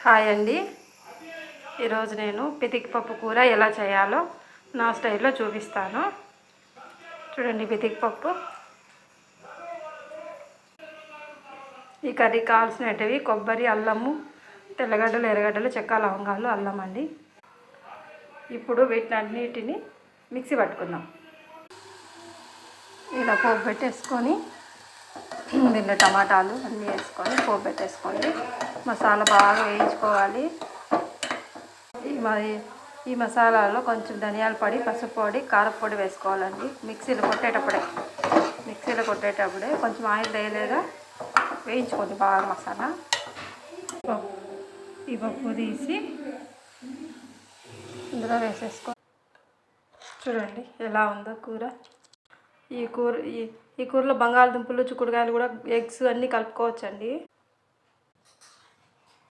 Hi అండి. ఈరోజు నేను పితికిపప్పు కూర ఎలా చేయాలో నా స్టైల్లో చూపిస్తాను. చూడండి, పితికిపప్పు. ఈ కర్రీకి కావాల్సినవి కొబ్బరి, అల్లము, తెల్లగడ్డలు, ఎర్రగడ్డలు, చెక్క, లవంగాలు, అల్లం అండి. ఇప్పుడు వీటినన్నిటిని మిక్సీ పట్టుకుందాం. ఇలా పోపు పెట్టేసుకొని దీంట్లో టమాటాలు అన్నీ వేసుకొని పోపు పెట్టేసుకోండి. మసాలా బాగా వేయించుకోవాలి. ఈ మసాలాలో కొంచెం ధనియాల పొడి, పసుపు పొడి, కారపొడి వేసుకోవాలండి. మిక్సీలో కొట్టేటప్పుడే కొంచెం ఆయిల్ వేయలేదా వేయించుకోండి బాగా మసాలా. ఈ పప్పు తీసి ఇందులో వేసేసుకో. చూడండి ఎలా ఉందో కూర. ఈ కూరలో బంగాళదుంపలు, చిక్కుడుకాయలు కూడా, ఎగ్స్ అన్నీ కలుపుకోవచ్చండి.